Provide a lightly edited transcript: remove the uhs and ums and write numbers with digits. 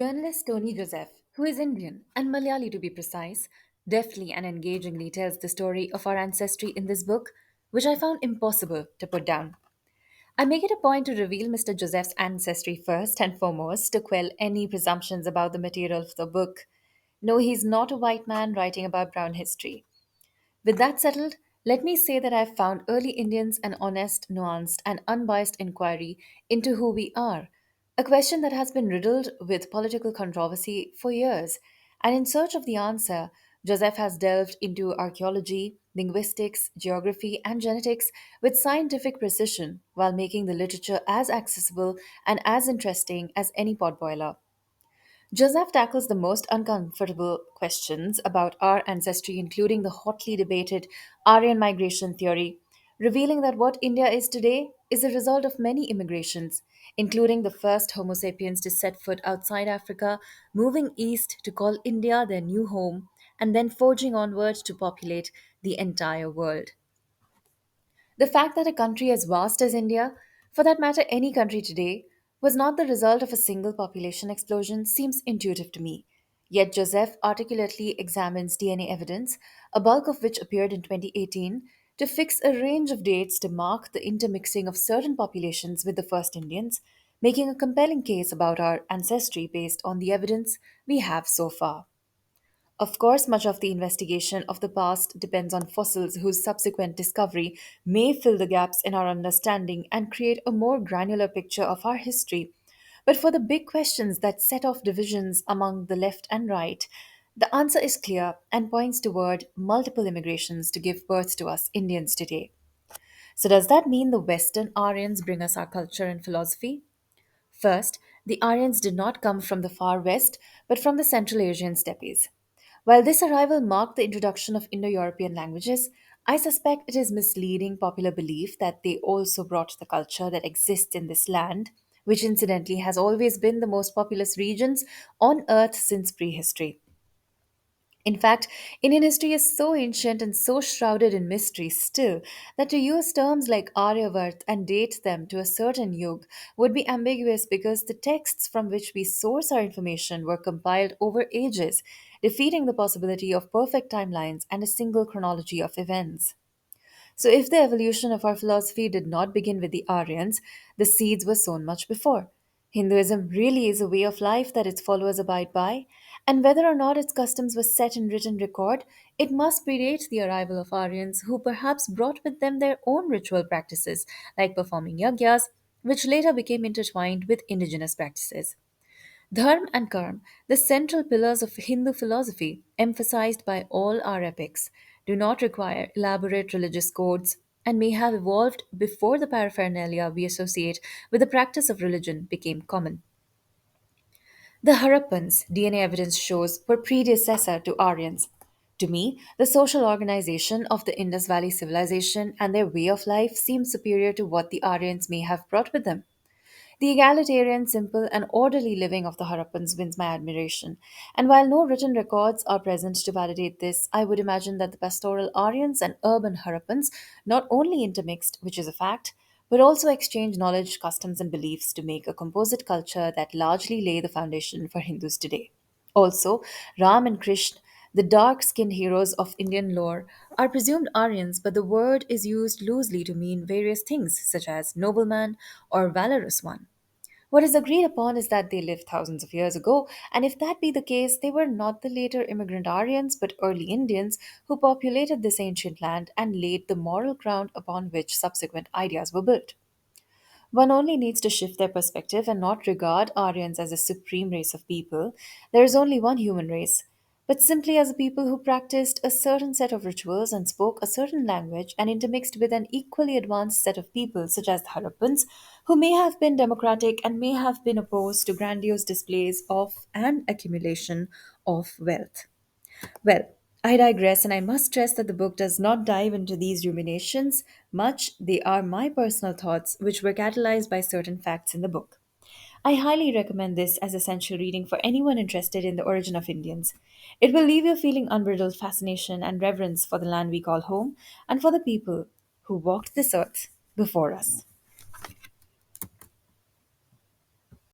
Journalist Tony Joseph, who is Indian and Malayali to be precise, deftly and engagingly tells the story of our ancestry in this book, which I found impossible to put down. I make it a point to reveal Mr. Joseph's ancestry first and foremost to quell any presumptions about the material of the book. No, he's not a white man writing about brown history. With that settled, let me say that I've found early Indians an honest, nuanced, and unbiased inquiry into who we are, a question that has been riddled with political controversy for years. And in search of the answer, Joseph has delved into archaeology, linguistics, geography, and genetics with scientific precision while making the literature as accessible and as interesting as any potboiler. Joseph tackles the most uncomfortable questions about our ancestry, including the hotly debated Aryan migration theory, revealing that what India is today is a result of many immigrations, including the first Homo sapiens to set foot outside Africa, moving east to call India their new home, and then forging onward to populate the entire world. The fact that a country as vast as India, for that matter any country today, was not the result of a single population explosion seems intuitive to me. Yet Joseph articulately examines DNA evidence, a bulk of which appeared in 2018, to fix a range of dates to mark the intermixing of certain populations with the first Indians, making a compelling case about our ancestry based on the evidence we have so far. Of course, much of the investigation of the past depends on fossils whose subsequent discovery may fill the gaps in our understanding and create a more granular picture of our history. But for the big questions that set off divisions among the left and right, the answer is clear and points toward multiple immigrations to give birth to us Indians today. So, does that mean the Western Aryans bring us our culture and philosophy? First, the Aryans did not come from the far west, but from the Central Asian steppes. While this arrival marked the introduction of Indo European languages, I suspect it is misleading popular belief that they also brought the culture that exists in this land, which incidentally has always been the most populous regions on earth since prehistory. In fact, Indian history is so ancient and so shrouded in mystery still that to use terms like Aryavart and date them to a certain yug would be ambiguous because the texts from which we source our information were compiled over ages, defeating the possibility of perfect timelines and a single chronology of events. So, if the evolution of our philosophy did not begin with the Aryans, the seeds were sown much before. Hinduism really is a way of life that its followers abide by, and whether or not its customs were set in written record, it must predate the arrival of Aryans, who perhaps brought with them their own ritual practices, like performing yagyas, which later became intertwined with indigenous practices. Dharma and Karma, the central pillars of Hindu philosophy, emphasized by all our epics, do not require elaborate religious codes and may have evolved before the paraphernalia we associate with the practice of religion became common. The Harrapans, DNA evidence shows, were predecessor to Aryans. To me, the social organization of the Indus Valley civilization and their way of life seems superior to what the Aryans may have brought with them. The egalitarian, simple, and orderly living of the Harappans wins my admiration. And while no written records are present to validate this, I would imagine that the pastoral Aryans and urban Harappans not only intermixed, which is a fact, but also exchanged knowledge, customs, and beliefs to make a composite culture that largely lay the foundation for Hindus today. Also, Ram and Krishna, the dark skinned heroes of Indian lore, are presumed Aryans, but the word is used loosely to mean various things, such as nobleman or valorous one. What is agreed upon is that they lived thousands of years ago, and if that be the case, they were not the later immigrant Aryans but early Indians who populated this ancient land and laid the moral ground upon which subsequent ideas were built. One only needs to shift their perspective and not regard Aryans as a supreme race of people. There is only one human race, but simply as a people who practiced a certain set of rituals and spoke a certain language and intermixed with an equally advanced set of people, such as the Harappans, who may have been democratic and may have been opposed to grandiose displays of and accumulation of wealth. Well, I digress, and I must stress that the book does not dive into these ruminations much. They are my personal thoughts, which were catalyzed by certain facts in the book. I highly recommend this as essential reading for anyone interested in the origin of Indians. It will leave you feeling unbridled fascination and reverence for the land we call home and for the people who walked this earth before us.